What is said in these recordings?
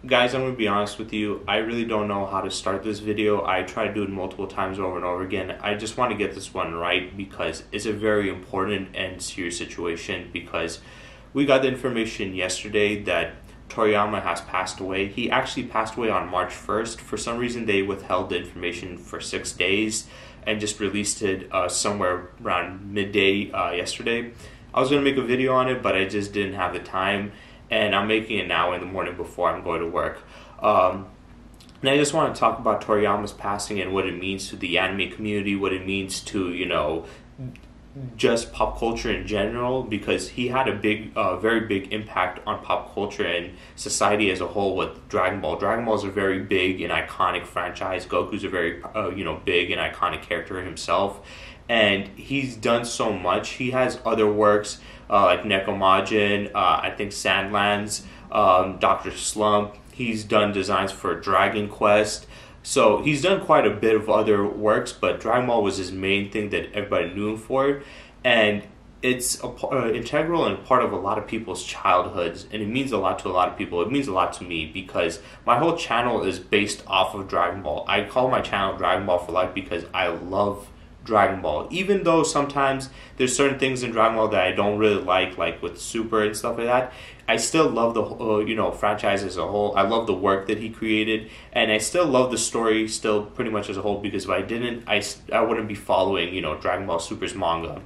Guys, I'm going to be honest with you. I really don't know how to start this video. I tried doing it multiple times over and over again. I just want to get this one right because it's a very important and serious situation, because we got the information yesterday that Toriyama has passed away. He actually passed away on March 1st. For some reason, they withheld the information for 6 days and just released it somewhere around midday yesterday. I was going to make a video on it, but I just didn't have the time. And I'm making it now in the morning before I'm going to work. And I just want to talk about Toriyama's passing and what it means to the anime community, what it means to, just pop culture in general, because he had a very big impact on pop culture and society as a whole with Dragon Ball. Dragon Ball is a very big and iconic franchise. Goku's a very, big and iconic character himself. And he's done so much. He has other works like Nekomajin, I think Sandlands, Dr. Slump. He's done designs for Dragon Quest. So he's done quite a bit of other works, but Dragon Ball was his main thing that everybody knew him for. And it's integral and part of a lot of people's childhoods, and it means a lot to a lot of people. It means a lot to me because my whole channel is based off of Dragon Ball. I call my channel Dragon Ball for Life because I love Dragon Ball. Even though sometimes there's certain things in Dragon Ball that I don't really like with Super and stuff like that, I still love the franchise as a whole. I love the work that he created, and I still love the story still pretty much as a whole, because if I didn't, I wouldn't be following Dragon Ball Super's manga.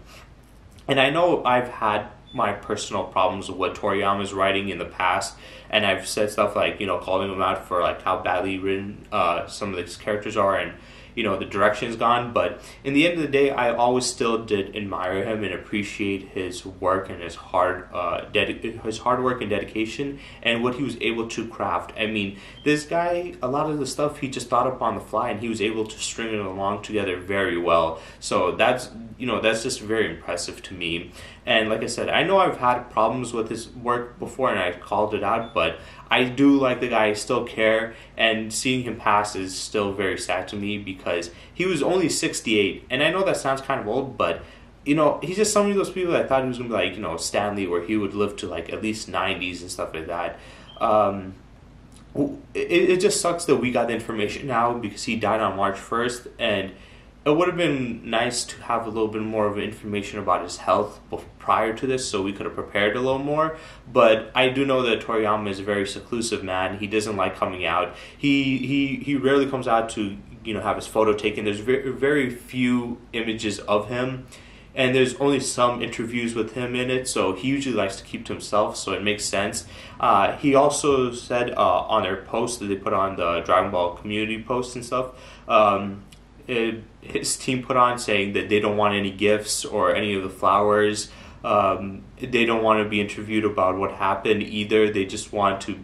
And I know I've had my personal problems with what Toriyama's writing in the past, and I've said stuff like calling him out for like how badly written some of these characters are, and the direction's gone. But in the end of the day, I always still did admire him and appreciate his work and his hard work and dedication and what he was able to craft. I mean, this guy, a lot of the stuff he just thought up on the fly, and he was able to string it along together very well. So that's just very impressive to me. And like I said, I know I've had problems with his work before and I called it out, but I do like the guy, I still care, and seeing him pass is still very sad to me because he was only 68, and I know that sounds kind of old, but he's just some of those people that I thought he was going to be like, Stanley, where he would live to like at least 90s and stuff like that. It just sucks that we got the information now because he died on March 1st, and it would have been nice to have a little bit more of information about his health prior to this, so we could have prepared a little more. But I do know that Toriyama is a very seclusive man. He doesn't like coming out. He rarely comes out to have his photo taken. There's very few images of him, and there's only some interviews with him in it. So he usually likes to keep to himself. So it makes sense. He also said on their post that they put on the Dragon Ball community posts and stuff. His team put on saying that they don't want any gifts or any of the flowers. They don't want to be interviewed about what happened either. They just want to,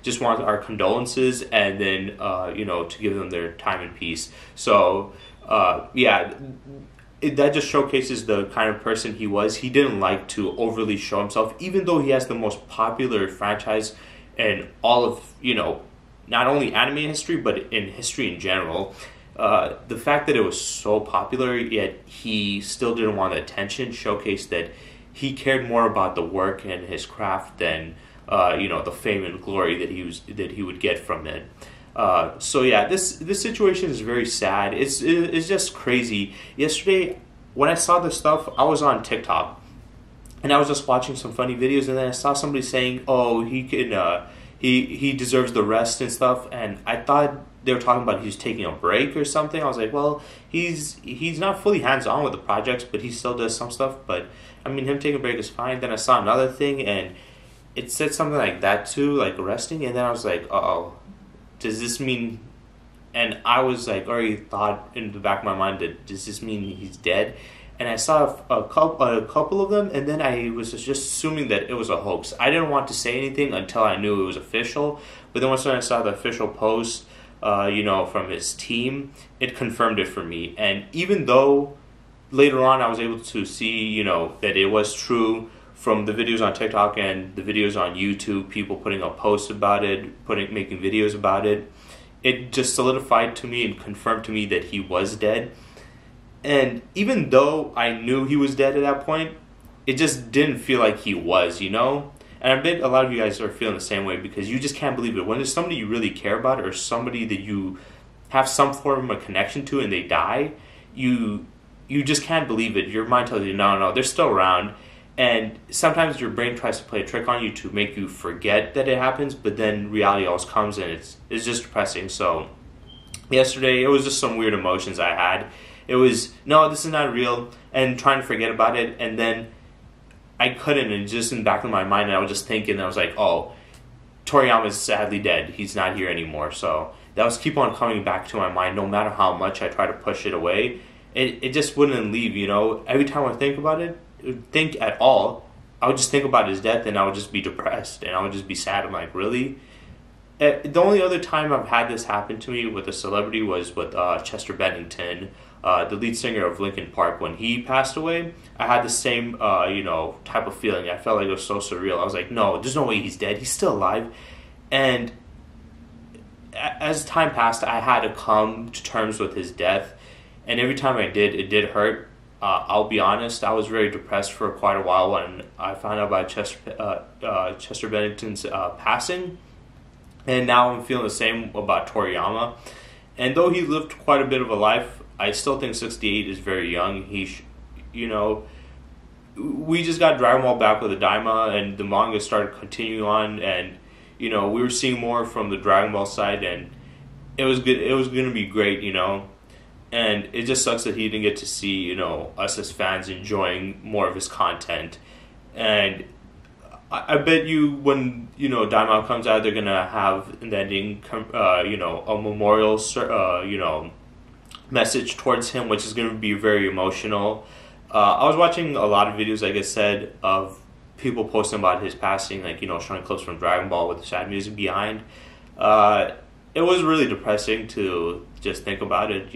just want our condolences, and then, to give them their time in peace. So, that just showcases the kind of person he was. He didn't like to overly show himself, even though he has the most popular franchise in all of, not only anime history, but in history in general. The fact that it was so popular, yet he still didn't want the attention, showcased that he cared more about the work and his craft than the fame and glory that he would get from it. This situation is very sad. It's just crazy. Yesterday, when I saw this stuff, I was on TikTok, and I was just watching some funny videos, and then I saw somebody saying, "Oh, he can, he deserves the rest and stuff," and I thought they were talking about he's taking a break or something. I was like, well, he's not fully hands-on with the projects, but he still does some stuff. But, I mean, him taking a break is fine. Then I saw another thing, and it said something like that too, like resting. And then I was like, uh-oh, does this mean... And I was like, already thought in the back of my mind that, does this mean he's dead? And I saw a couple of them, and then I was just assuming that it was a hoax. I didn't want to say anything until I knew it was official. But then once I saw the official post, from his team, it confirmed it for me. And even though later on I was able to see, that it was true from the videos on TikTok and the videos on YouTube, people putting up posts about it, making videos about it, it just solidified to me and confirmed to me that he was dead. And even though I knew he was dead at that point, it just didn't feel like he was, And I bet a lot of you guys are feeling the same way because you just can't believe it. When there's somebody you really care about or somebody that you have some form of connection to and they die, you just can't believe it. Your mind tells you, no, they're still around. And sometimes your brain tries to play a trick on you to make you forget that it happens, but then reality always comes and it's just depressing. So yesterday, it was just some weird emotions I had. It was, no, this is not real, and trying to forget about it, and then I couldn't, and just in the back of my mind, I was just thinking, I was like, oh, Toriyama's sadly dead. He's not here anymore. So that was keep on coming back to my mind, no matter how much I try to push it away. It just wouldn't leave, you know. Every time I think about it, think at all, I would just think about his death, and I would just be depressed, and I would just be sad. I'm like, really? The only other time I've had this happen to me with a celebrity was with Chester Bennington, the lead singer of Linkin Park. When he passed away, I had the same, type of feeling. I felt like it was so surreal. I was like, no, there's no way he's dead. He's still alive. And as time passed, I had to come to terms with his death. And every time I did, it did hurt. I'll be honest, I was very depressed for quite a while when I found out about Chester Bennington's passing. And now I'm feeling the same about Toriyama. And though he lived quite a bit of a life, I still think 68 is very young. We just got Dragon Ball back with the Daima, and the manga started continuing on, and we were seeing more from the Dragon Ball side, and it was good. It was going to be great, and it just sucks that he didn't get to see, us as fans enjoying more of his content. And I bet you when, Daima comes out, they're going to have an ending, a memorial, message towards him, which is going to be very emotional. I was watching a lot of videos, like I said, of people posting about his passing, like, showing clips from Dragon Ball with the sad music behind. It was really depressing to just think about it,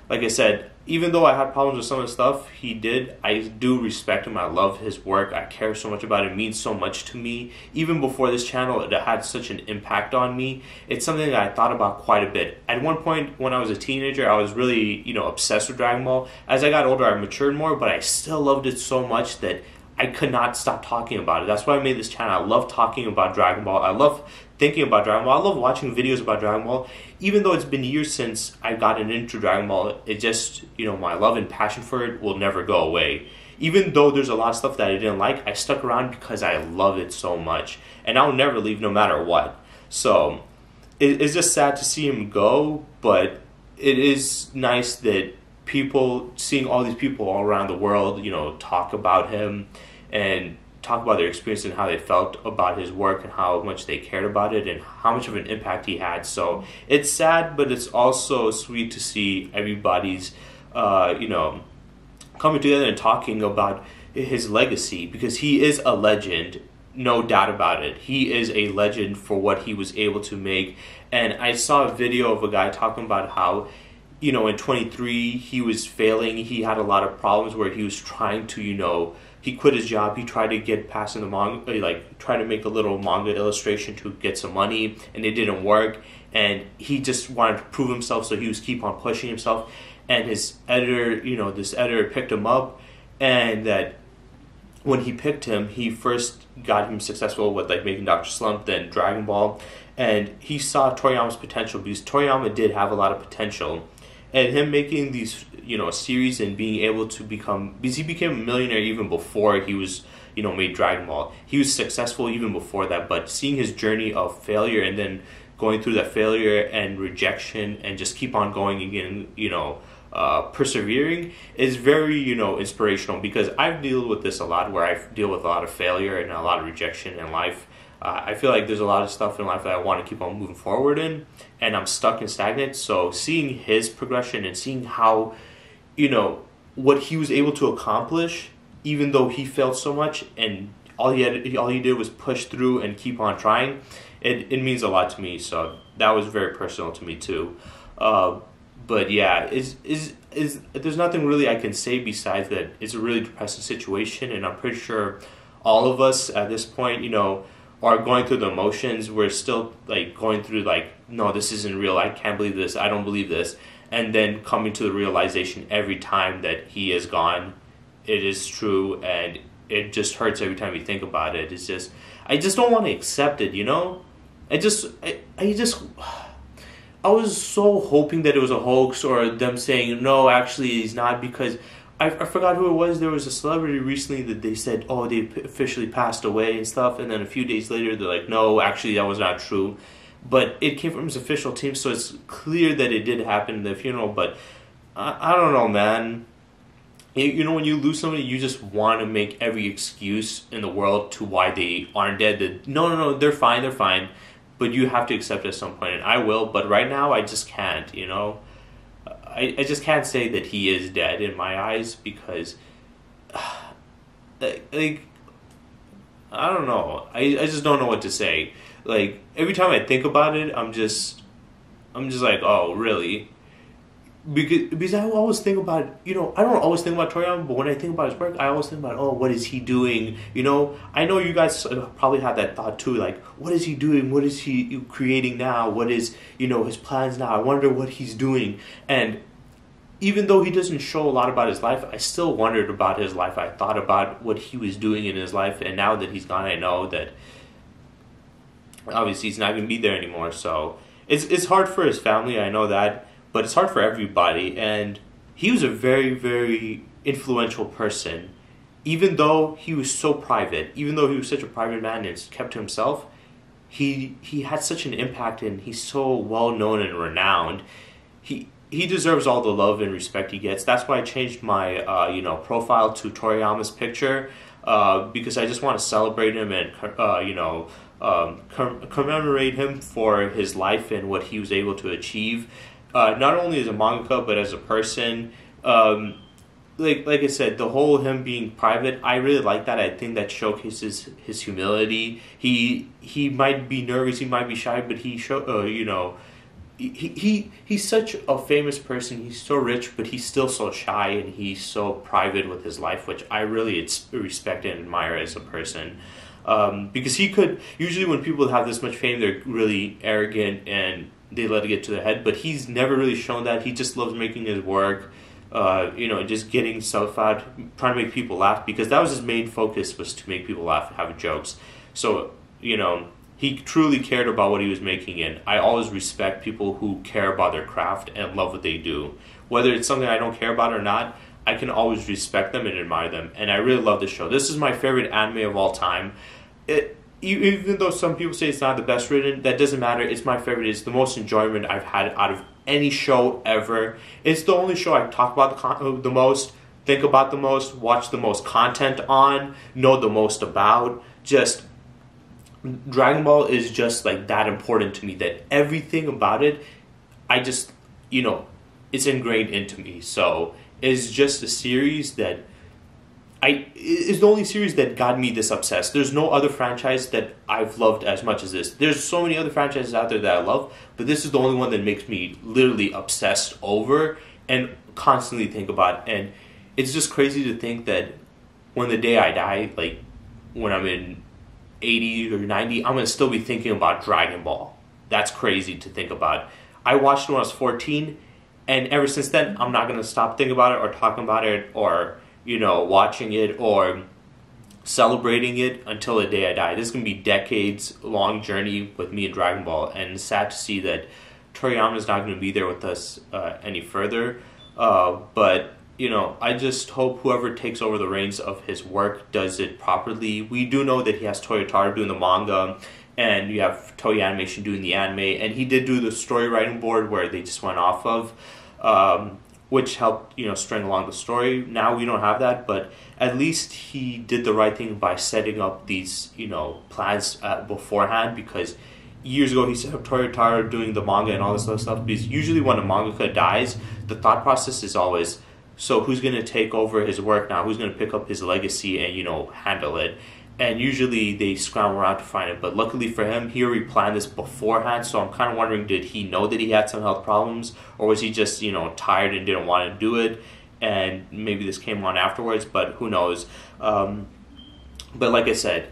Like I said, even though I had problems with some of the stuff he did, I do respect him. I love his work. I care so much about it. It means so much to me. Even before this channel, it had such an impact on me. It's something that I thought about quite a bit. At one point, when I was a teenager, I was really, obsessed with Dragon Ball. As I got older, I matured more, but I still loved it so much that I could not stop talking about it. That's why I made this channel. I love talking about Dragon Ball. I love thinking about Dragon Ball. I love watching videos about Dragon Ball. Even though it's been years since I've gotten into Dragon Ball, it just, my love and passion for it will never go away. Even though there's a lot of stuff that I didn't like, I stuck around because I love it so much. And I'll never leave no matter what. So, it's just sad to see him go, but it is nice that seeing all these people all around the world, talk about him and talk about their experience and how they felt about his work and how much they cared about it and how much of an impact he had. So it's sad, but it's also sweet to see everybody's, coming together and talking about his legacy, because he is a legend, no doubt about it. He is a legend for what he was able to make. And I saw a video of a guy talking about how, in 23, he was failing. He had a lot of problems where he was trying to, he quit his job. He tried to get past in the manga, try to make a little manga illustration to get some money, and it didn't work. And he just wanted to prove himself, so he was keep on pushing himself. And his editor, this editor picked him up, and that when he picked him, he first got him successful with making Dr. Slump, then Dragon Ball, and he saw Toriyama's potential, because Toriyama did have a lot of potential. And him making these, a series and being able to because he became a millionaire even before he was, made Dragon Ball. He was successful even before that, but seeing his journey of failure and then going through that failure and rejection and just keep on going again, persevering is very, inspirational, because I've dealt with this a lot, where I deal with a lot of failure and a lot of rejection in life. I feel like there's a lot of stuff in life that I want to keep on moving forward in, and I'm stuck and stagnant. So seeing his progression and seeing how, what he was able to accomplish, even though he failed so much, and all he did was push through and keep on trying, it means a lot to me. So that was very personal to me too. But yeah, there's nothing really I can say besides that it's a really depressing situation, and I'm pretty sure all of us at this point, are going through the emotions. We're still going through no, this isn't real. I can't believe this. I don't believe this. And then coming to the realization every time that he is gone, it is true, and it just hurts every time you think about it. It's just, I just don't want to accept it, you know? I was so hoping that it was a hoax or them saying, no, actually he's not, because I forgot who it was. There was a celebrity recently that they said, oh, they officially passed away and stuff, and then a few days later they're like, no, actually that was not true. But it came from his official team, so it's clear that it did happen in the funeral, but I don't know, man. You know, when you lose somebody, you just want to make every excuse in the world to why they aren't dead. That, no, they're fine. But you have to accept it at some point, and I will. But right now, I just can't, you know? I just can't say that he is dead in my eyes because, like, I don't know. I just don't know what to say. Like, every time I think about it, I'm just like, oh, really? Because I always think about, you know, I don't always think about Toriyama, but when I think about his work, I always think about, oh, what is he doing? You know, I know you guys probably have that thought too, like, what is he doing? What is he creating now? What is, you know, his plans now? I wonder what he's doing. And even though he doesn't show a lot about his life, I still wondered about his life. I thought about what he was doing in his life, and now that he's gone, I know that obviously he's not going to be there anymore. So it's hard for his family, I know that. But it's hard for everybody, and he was a very, very influential person. Even though he was so private, even though he was such a private man and kept to himself, he had such an impact, and he's so well known and renowned. He deserves all the love and respect he gets. That's why I changed my profile to Toriyama's picture, because I just want to celebrate him and commemorate him for his life and what he was able to achieve. Not only as a mangaka, but as a person. Like I said, the whole him being private, I really like that. I think that showcases his humility. He might be nervous, he might be shy, but he's such a famous person. He's so rich, but he's still so shy, and he's so private with his life, which I really respect and admire as a person. Because he could, usually when people have this much fame, they're really arrogant and they let it get to their head, but he's never really shown that. He just loves making his work, just getting stuff out, trying to make people laugh, because that was his main focus, was to make people laugh and have jokes. So, he truly cared about what he was making, and I always respect people who care about their craft and love what they do. Whether it's something I don't care about or not, I can always respect them and admire them, and I really love this show. This is my favorite anime of all time. Even though some people say it's not the best written, that doesn't matter. It's my favorite. It's the most enjoyment I've had out of any show ever. It's the only show I talk about the most, think about the most, watch the most content on, know the most about. Just, Dragon Ball is just like that important to me, that everything about it, I just, it's ingrained into me. So it's just a series that it's the only series that got me this obsessed. There's no other franchise that I've loved as much as this. There's so many other franchises out there that I love, but this is the only one that makes me literally obsessed over and constantly think about. And it's just crazy to think that when the day I die, like when I'm in 80 or 90, I'm going to still be thinking about Dragon Ball. That's crazy to think about. I watched it when I was 14, and ever since then, I'm not going to stop thinking about it or talking about it or watching it or celebrating it until the day I die. This is going to be decades long journey with me and Dragon Ball, and it's sad to see that Toriyama is not going to be there with us any further. But I just hope whoever takes over the reins of his work does it properly. We do know that he has Toyotaro doing the manga, and you have Toei Animation doing the anime, and he did do the story writing board where they just went off of, which helped, string along the story. Now we don't have that, but at least he did the right thing by setting up these, plans beforehand, because years ago he set up Toyotaro doing the manga and all this other stuff, because usually when a mangaka dies, the thought process is always, so who's going to take over his work now? Who's going to pick up his legacy and, handle it? And usually they scramble around to find it. But luckily for him, he already planned this beforehand. So I'm kind of wondering, did he know that he had some health problems? Or was he just, tired and didn't want to do it? And maybe this came on afterwards, but who knows? But like I said,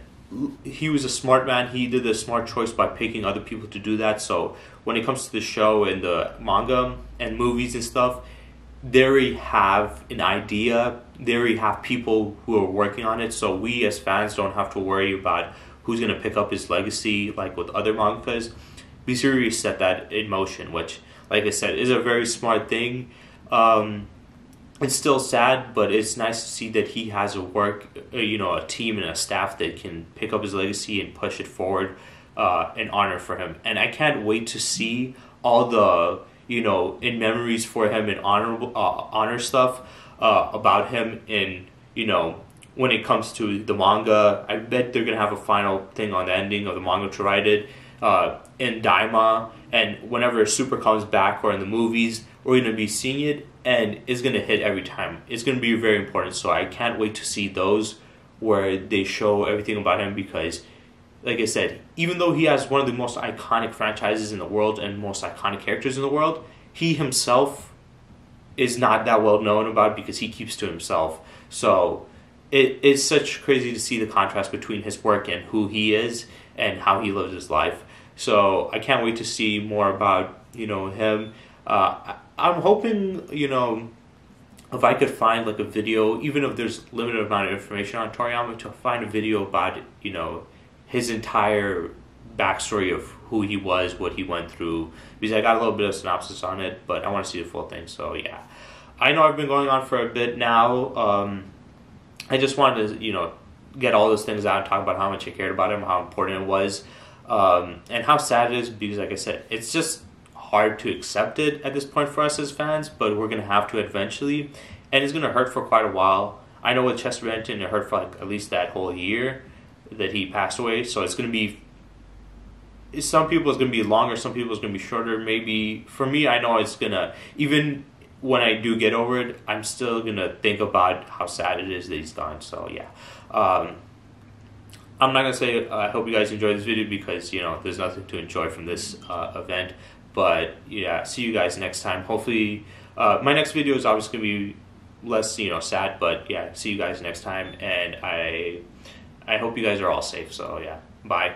he was a smart man. He did a smart choice by picking other people to do that. So when it comes to the show and the manga and movies and stuff, they already have an idea they already have people who are working on it, so we as fans don't have to worry about who's going to pick up his legacy like with other mangas. We already set that in motion, which, like I said, is a very smart thing. It's still sad, but it's nice to see that he has a team and a staff that can pick up his legacy and push it forward, in honor for him. And I can't wait to see all the, in memories for him and honor stuff about him in, when it comes to the manga. I bet they're going to have a final thing on the ending of the manga to write it in Daima. And whenever Super comes back or in the movies, we're going to be seeing it, and it's going to hit every time. It's going to be very important, so I can't wait to see those where they show everything about him, because, like I said, even though he has one of the most iconic franchises in the world and most iconic characters in the world, he himself is not that well known about because he keeps to himself. So it's such crazy to see the contrast between his work and who he is and how he lives his life. So I can't wait to see more about, him. I'm hoping, if I could find like a video, even if there's limited amount of information on Toriyama, to find a video about, his entire backstory of who he was, what he went through, because I got a little bit of synopsis on it, but I want to see the full thing. So yeah, I know I've been going on for a bit now. I just wanted to, get all those things out and talk about how much I cared about him, how important it was, and how sad it is, because like I said, it's just hard to accept it at this point for us as fans, but we're going to have to eventually, and it's going to hurt for quite a while. I know with Chester Bennington, it hurt for like at least that whole year that he passed away, so it's going to be, some people it's going to be longer, some people it's going to be shorter. Maybe for me, I know it's going to, even when I do get over it, I'm still going to think about how sad it is that he's gone. So yeah, I'm not going to say I hope you guys enjoyed this video, because there's nothing to enjoy from this event. But yeah, see you guys next time. Hopefully, my next video is obviously going to be less, sad. But yeah, see you guys next time. And I hope you guys are all safe. So yeah, bye.